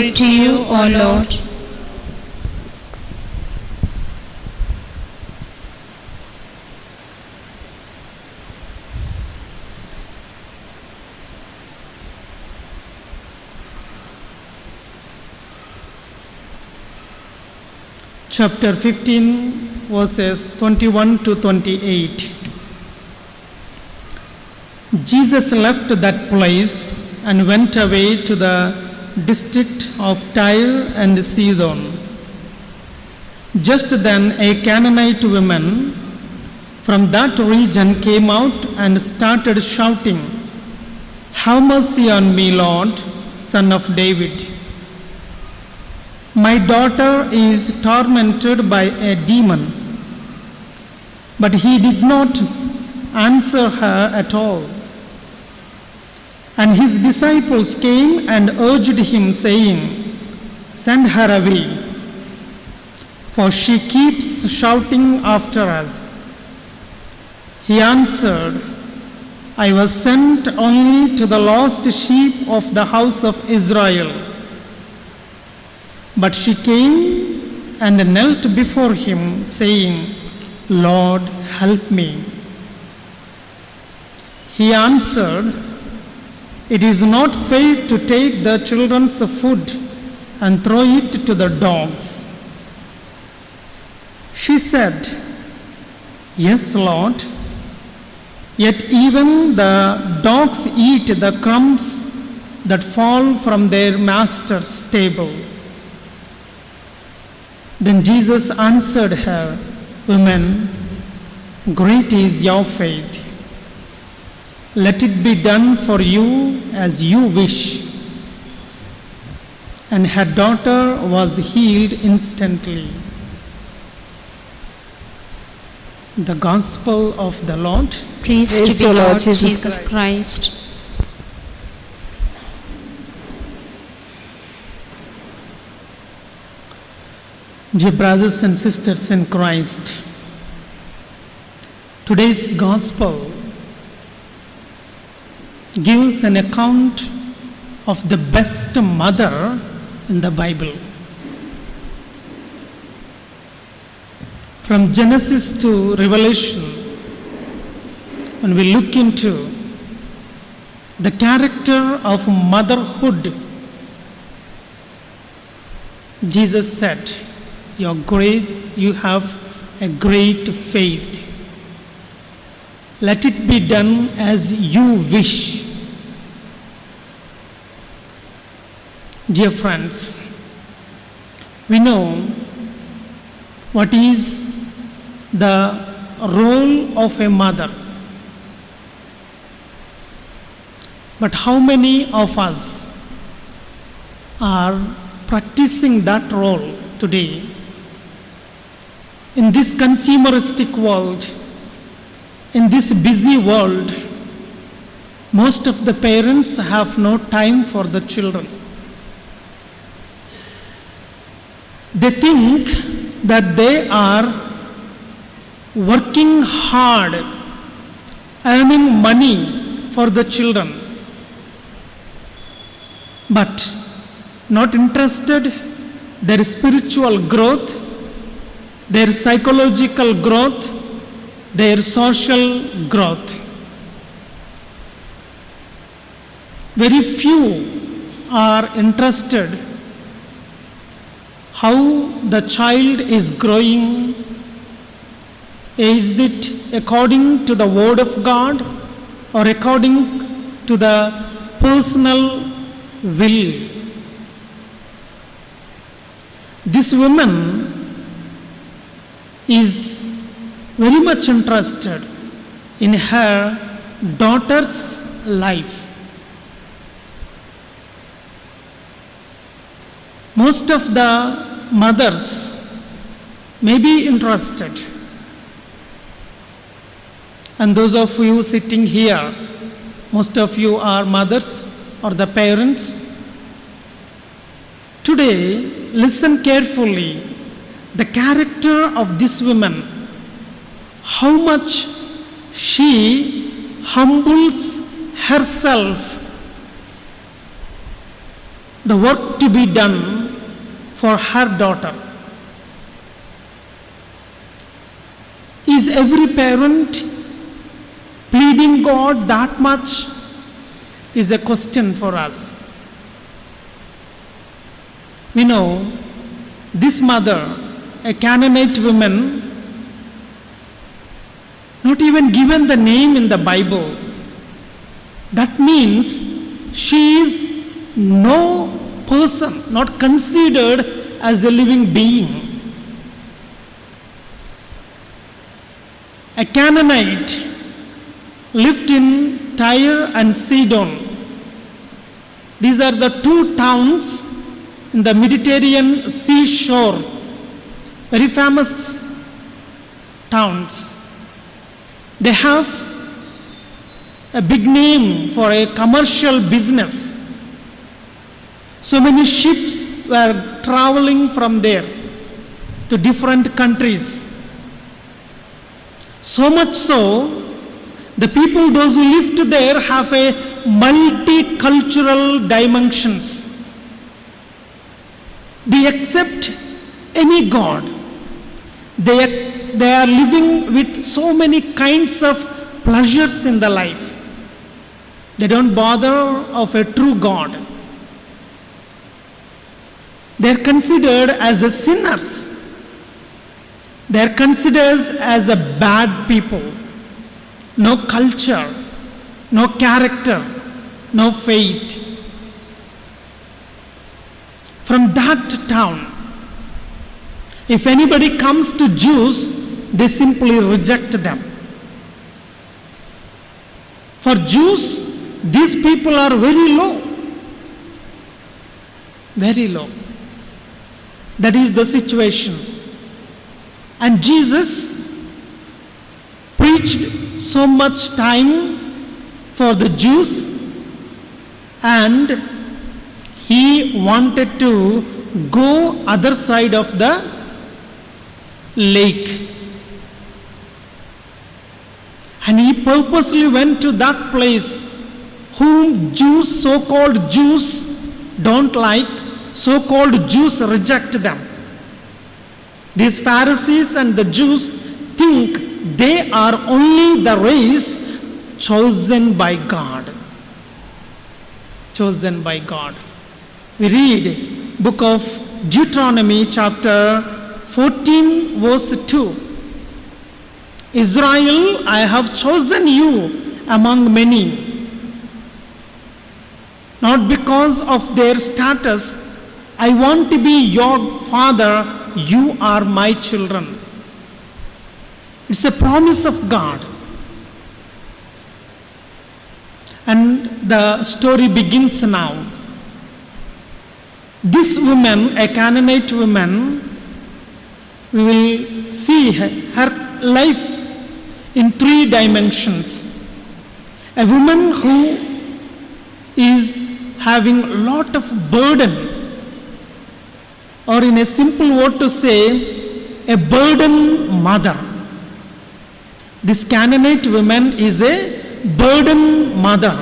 to you, O Lord. Chapter 15, verses 21 to 28. Jesus left that place and went away to the district of Tyre and Sidon. Just then a Canaanite woman from that region came out and started shouting, "Have mercy on me, Lord, Son of David. My daughter is tormented by a demon." But he did not answer her at all. And his disciples came and urged him, saying, "Send her away, for she keeps shouting after us." He answered, "I was sent only to the lost sheep of the house of Israel." But she came and knelt before him, saying, "Lord, help me." He answered, "It is not fair to take the children's food and throw it to the dogs." She said, "Yes, Lord. Yet even the dogs eat the crumbs that fall from their master's table." Then Jesus answered her, "Woman, great is your faith. Let it be done for you as you wish." And her daughter was healed instantly. The Gospel of the Lord. Praise to the Lord Jesus Christ. Dear brothers and sisters in Christ, today's Gospel gives an account of the best mother in the Bible. From Genesis to Revelation, when we look into the character of motherhood, Jesus said, you have a great faith. Let it be done as you wish." Dear friends, we know what is the role of a mother. But how many of us are practicing that role today? In this consumeristic world, in this busy world, most of the parents have no time for the children. They think that they are working hard, earning money for the children, but not interested their spiritual growth, their psychological growth, their social growth. Very few are interested how the child is growing. Is it according to the Word of God or according to the personal will? This woman is very much interested in her daughter's life. Most of the mothers may be interested, and those of you sitting here, most of you are mothers or the parents. Today, listen carefully. The character of this woman, how much she humbles herself. The work to be done for her daughter? Is every parent pleading God that much? Is a question for us. We know this mother, a Canaanite woman, not even given the name in the Bible. That means she is no person, not considered as a living being. A Canaanite lived in Tyre and Sidon. These are the two towns in the Mediterranean seashore, very famous towns. They have a big name for a commercial business. So many ships were traveling from there to different countries. So much so, the people, those who lived there, have a multicultural dimensions. They accept any God. They are living with so many kinds of pleasures in the life. They don't bother of a true God. They are considered as a sinners. They are considered as a bad people. No culture, no character, no faith. From that town, if anybody comes to Jews, they simply reject them. For Jews, these people are very low. Very low. That is the situation. And Jesus preached so much time for the Jews, and he wanted to go other side of the lake. And he purposely went to that place whom Jews, so-called Jews, don't like. So-called Jews reject them. These Pharisees and the Jews think they are only the race chosen by God. Chosen by God. We read book of Deuteronomy chapter 14 verse 2. Israel, I have chosen you among many. Not because of their status. I want to be your father. You are my children. It's a promise of God. And the story begins now. This woman, a Canaanite woman, we will see her life in three dimensions. A woman who is having a lot of burden, or in a simple word to say, a burden mother. This Canaanite woman is a burden mother.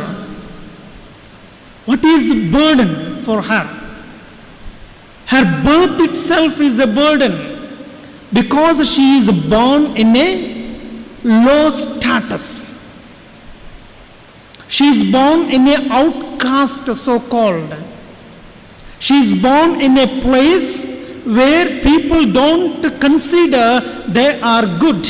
What is burden for her? Her birth itself is a burden because she is born in a low status. She is born in an outcast, so-called. She is born in a place where people don't consider they are good.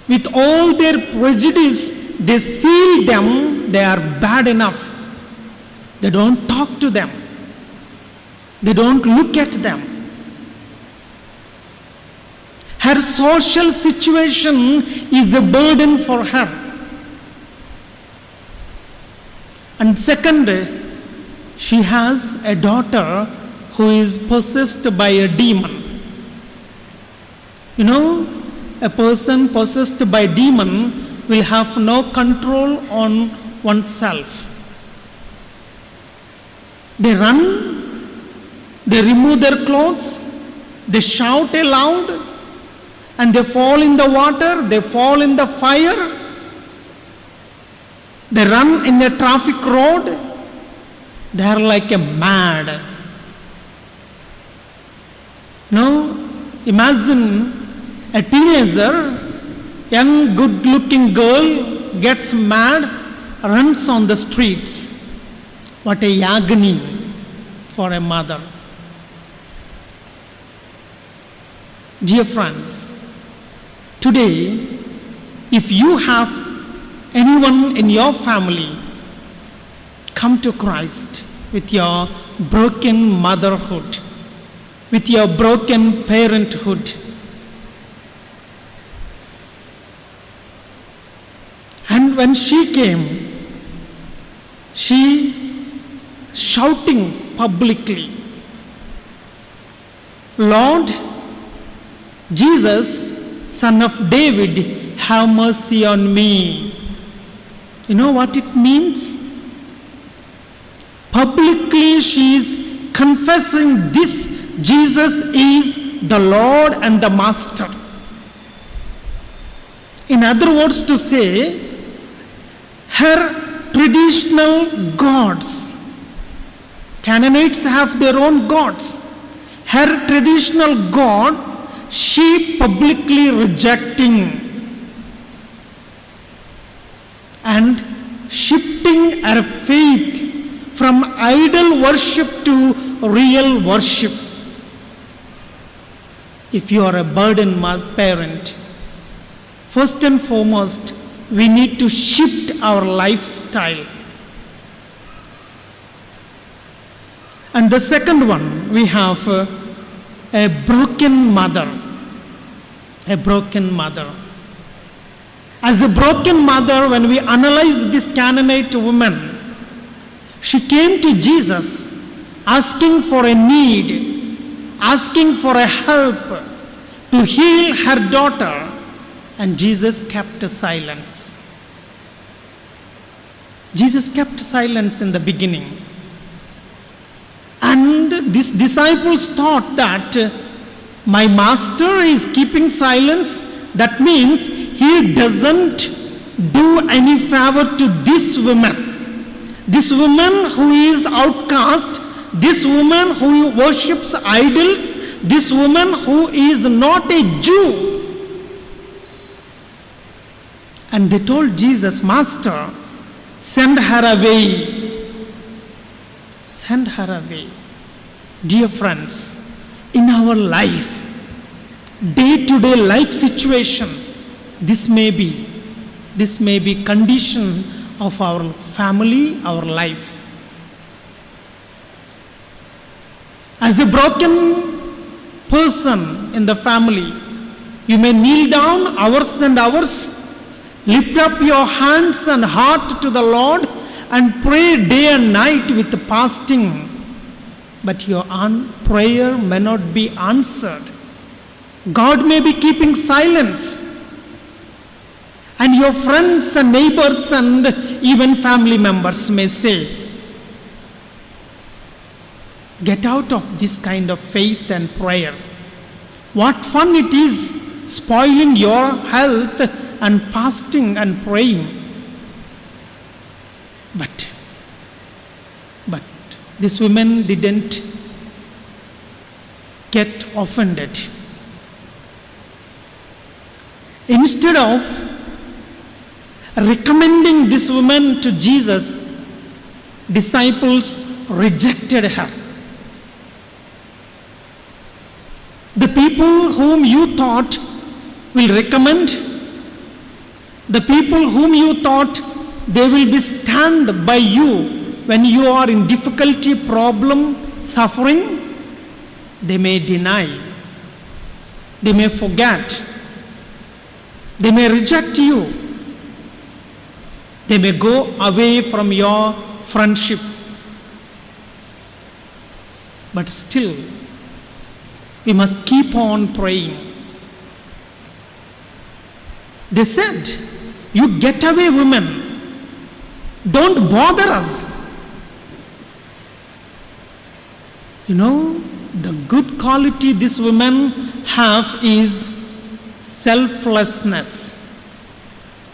With all their prejudice, they see them, they are bad enough. They don't talk to them. They don't look at them. Her social situation is a burden for her. And second, she has a daughter who is possessed by a demon. You know, a person possessed by demon will have no control on oneself. They run, they remove their clothes, they shout aloud, and they fall in the water, they fall in the fire, they run in a traffic road, They are like a mad. Now, imagine a teenager, young, good-looking girl gets mad, runs on the streets. What a agony for a mother. Dear friends, today, if you have anyone in your family, come to Christ with your broken motherhood, with your broken parenthood. And when she came, she shouting publicly, Lord Jesus, Son of David, have mercy on me. You know what it means? Publicly she is confessing this Jesus is the Lord and the Master. In other words, to say, her traditional gods, Canaanites have their own gods. Her traditional God, she publicly rejecting and shifting her faith from idol worship to real worship. If you are a burdened parent, first and foremost, we need to shift our lifestyle. And the second one, we have a broken mother. A broken mother. As a broken mother, when we analyze this Canaanite woman, she came to Jesus asking for a need, asking for a help to heal her daughter, and Jesus kept silence. Jesus kept silence in the beginning. And these disciples thought that my master is keeping silence. That means he doesn't do any favor to this woman. This woman who is outcast, this woman who worships idols, this woman who is not a Jew. And they told Jesus, Master, send her away. Send her away. Dear friends, in our life, day-to-day life situation, this may be condition of our family, our life. As a broken person in the family, you may kneel down hours and hours, lift up your hands and heart to the Lord, and pray day and night with fasting, but your prayer may not be answered. God may be keeping silence, and your friends and neighbors and even family members may say, get out of this kind of faith and prayer. What fun it is spoiling your health and fasting and praying. But this woman didn't get offended. Instead of recommending this woman to Jesus, disciples rejected her. The people whom you thought will recommend, the people whom you thought they will be stand by you when you are in difficulty, problem, suffering, they may deny, they may forget, they may reject you, they may go away from your friendship. But still, we must keep on praying. They said, you get away, women. Don't bother us. You know, the good quality this woman have is selflessness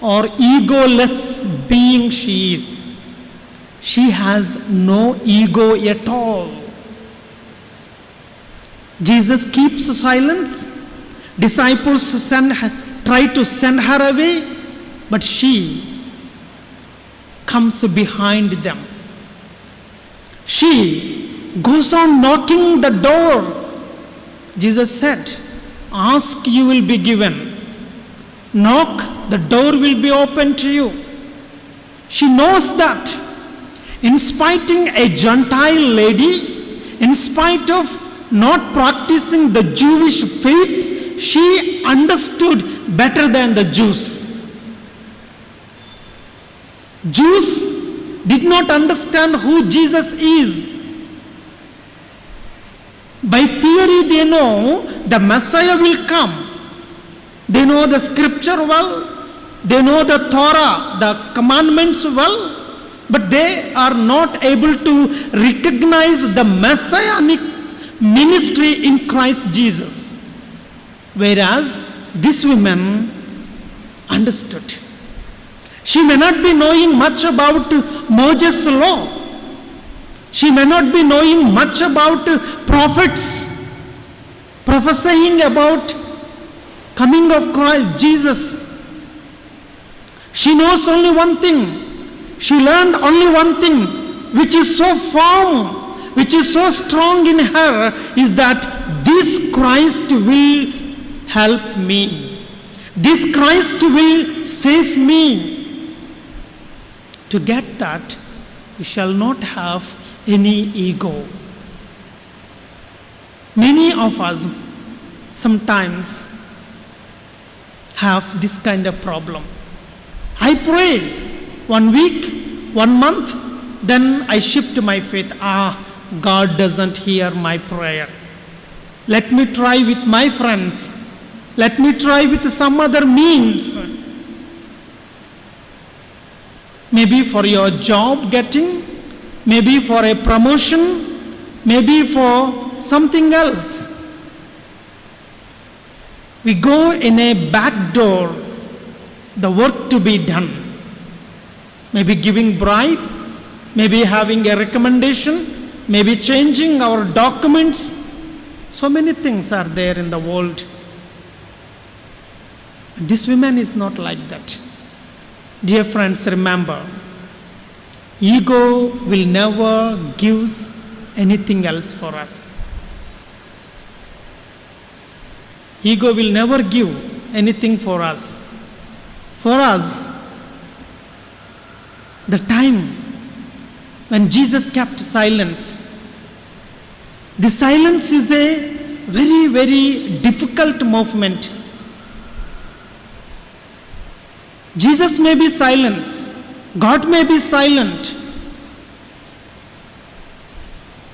or egoless being she is. She has no ego at all. Jesus keeps silence. Disciples try to send her away, but she comes behind them. She goes on knocking the door. Jesus said, ask, you will be given. Knock, the door will be opened to you. She knows that in spite of a Gentile lady, in spite of not practicing the Jewish faith, she understood better than the Jews. Jews did not understand who Jesus is. By theory, they know the Messiah will come. They know the scripture well. They know the Torah, the commandments well. But they are not able to recognize the messianic ministry in Christ Jesus. Whereas this woman understood. She may not be knowing much about Moses' law. She may not be knowing much about prophets prophesying about coming of Christ Jesus. She knows only one thing. She learned only one thing, which is so firm, which is so strong in her, is that this Christ will help me. This Christ will save me. To get that, we shall not have any ego. Many of us sometimes have this kind of problem. I pray 1 week, 1 month, then I shift my faith. God doesn't hear my prayer. Let me try with my friends. Let me try with some other means. Maybe for your job getting, maybe for a promotion, maybe for something else. We go in a back door, the work to be done. Maybe giving bribe, maybe having a recommendation, maybe changing our documents. So many things are there in the world. This woman is not like that. Dear friends, remember, ego will never give anything else for us. Ego will never give anything for us. For us, the time when Jesus kept silence, the silence is a very, very difficult movement. Jesus may be silent, God may be silent.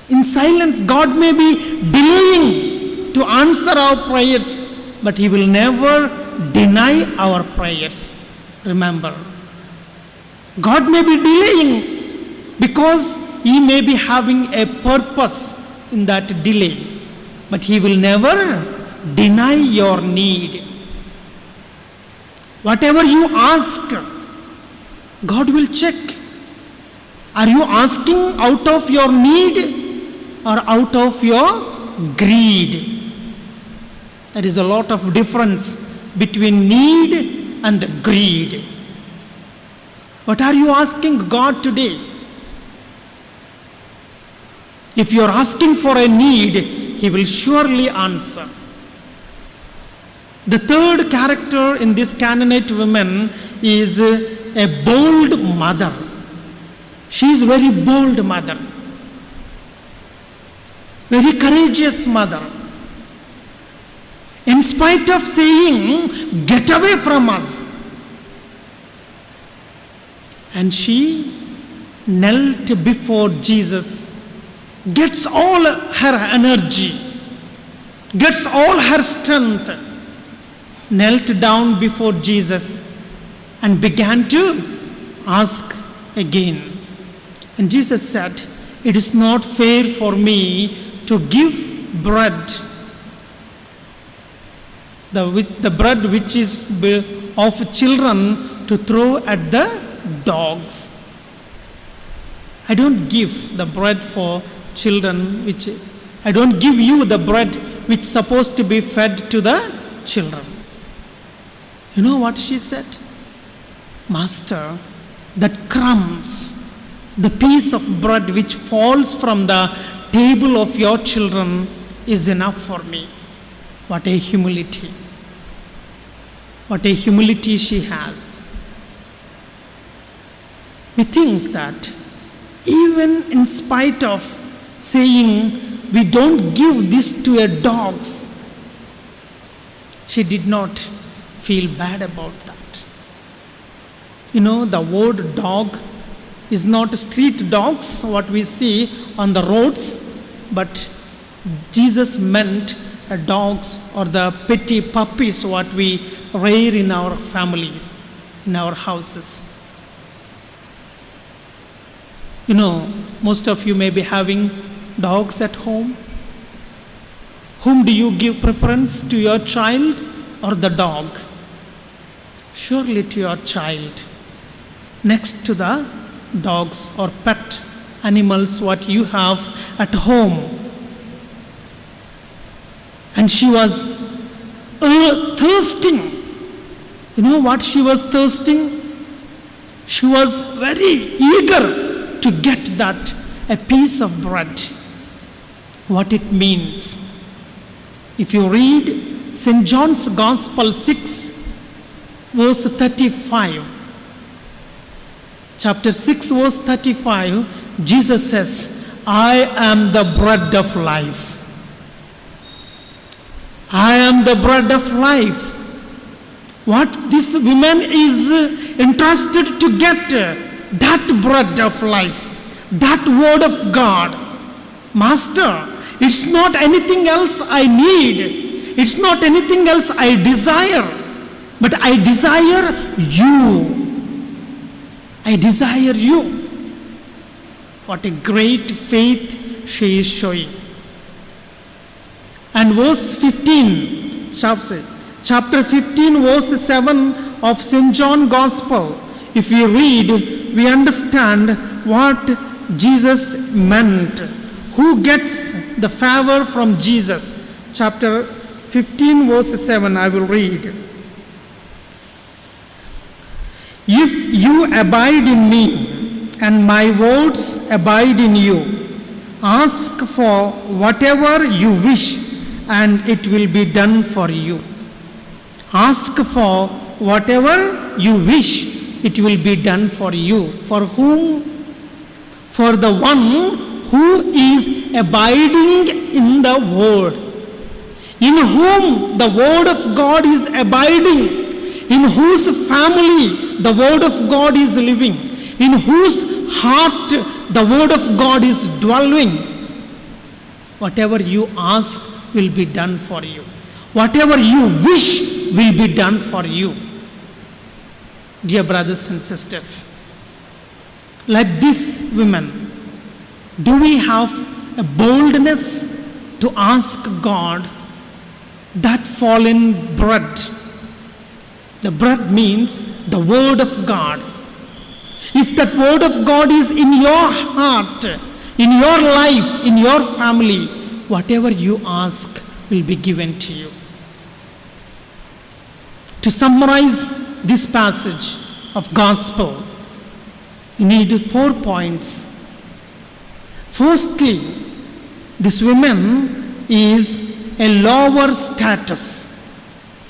In silence, God may be delaying to answer our prayers, but He will never deny our prayers. Remember, God may be delaying because He may be having a purpose in that delay, but He will never deny your need. Whatever you ask, God will check. Are you asking out of your need or out of your greed? There is a lot of difference between need and the greed. What are you asking God today? If you are asking for a need, He will surely answer. The third character in this Canaanite woman is a bold mother. She is a very bold mother, very courageous mother. In spite of saying, "Get away from us," and she knelt before Jesus, gets all her energy, gets all her strength, knelt down before Jesus and began to ask again. And Jesus said, "It is not fair for me to give bread, the bread which is of children, to throw at the dogs." I don't give the bread for children, I don't give you the bread which is supposed to be fed to the children. You know what she said? Master, that crumbs, the piece of bread which falls from the table of your children is enough for me. What a humility. What a humility she has. We think that even in spite of saying we don't give this to a dogs, she did not feel bad about that. You know, the word dog is not street dogs, what we see on the roads, but Jesus meant dogs or the petty puppies what we rear in our families, in our houses. You know, most of you may be having dogs at home. Whom do you give preference, to your child or the dog? Surely to your child, next to the dogs or pet animals what you have at home. And she was thirsting. You know what she was thirsting? She was very eager to get that, a piece of bread. What it means. If you read St. John's Gospel 6, verse 35, chapter 6, verse 35, Jesus says, I am the bread of life. I am the bread of life. What this woman is entrusted to get, that bread of life, that word of God. Master, it's not anything else I need. It's not anything else I desire. But I desire you. I desire you. What a great faith she is showing. And verse 15, chapter 15, verse 7 of St. John Gospel, if we read, we understand what Jesus meant. Who gets the favor from Jesus? Chapter 15, verse 7, I will read. If you abide in me, and my words abide in you, ask for whatever you wish, and it will be done for you. Ask for whatever you wish, it will be done for you. For whom? For the one who is abiding in the Word. In whom the Word of God is abiding. In whose family the Word of God is living. In whose heart the Word of God is dwelling. Whatever you ask will be done for you. Whatever you wish will be done for you. Dear brothers and sisters, like this woman, do we have a boldness to ask God that fallen bread? The bread means the Word of God. If that Word of God is in your heart, in your life, in your family, whatever you ask will be given to you. To summarize this passage of Gospel, you need 4 points. Firstly, this woman is a lower status.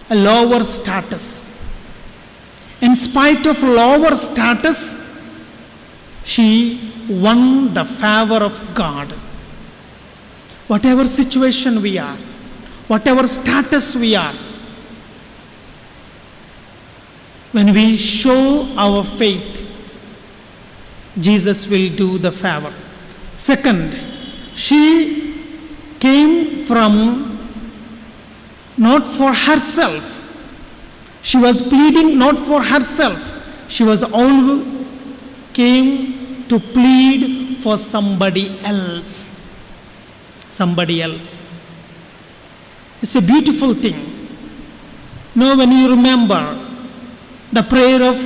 A lower status. In spite of lower status, she won the favor of God. Whatever situation we are, whatever status we are, when we show our faith, Jesus will do the favor. Second, she came from not for herself. She was pleading not for herself. She was all came to plead for somebody else. Somebody else. It's a beautiful thing. Now when you remember the prayer of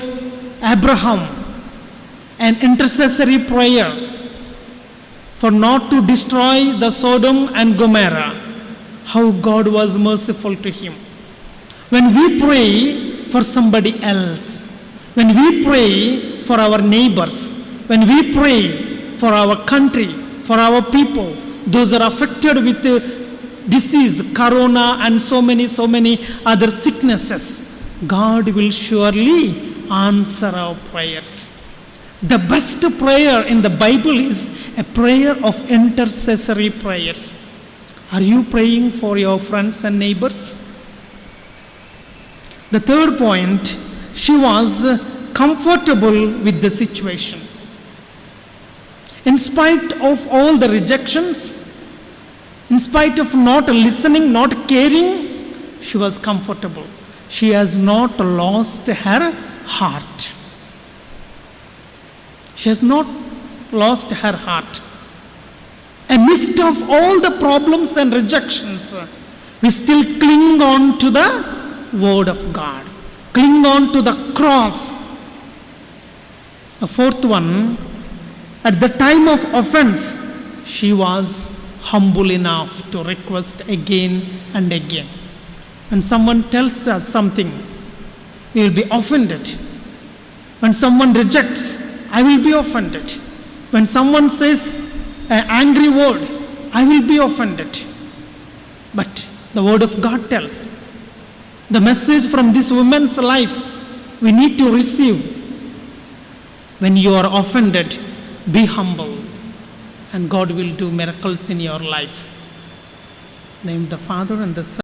Abraham, an intercessory prayer, for not to destroy the Sodom and Gomorrah, how God was merciful to him. When we pray for somebody else, when we pray for our neighbors, when we pray for our country, for our people, those are affected with disease, corona, and so many other sicknesses, God will surely answer our prayers. The best prayer in the Bible is a prayer of intercessory prayers. Are you praying for your friends and neighbors? The third point, she was comfortable with the situation. In spite of all the rejections, in spite of not listening, not caring, she was comfortable. She has not lost her heart. She has not lost her heart. Amidst of all the problems and rejections, we still cling on to the Word of God. Cling on to the cross. A fourth one, at the time of offense, she was humble enough to request again and again. When someone tells us something, we will be offended. When someone rejects, I will be offended. When someone says an angry word, I will be offended. But the Word of God tells, the message from this woman's life, we need to receive. When you are offended, be humble, and God will do miracles in your life. In the name of the Father and the Son.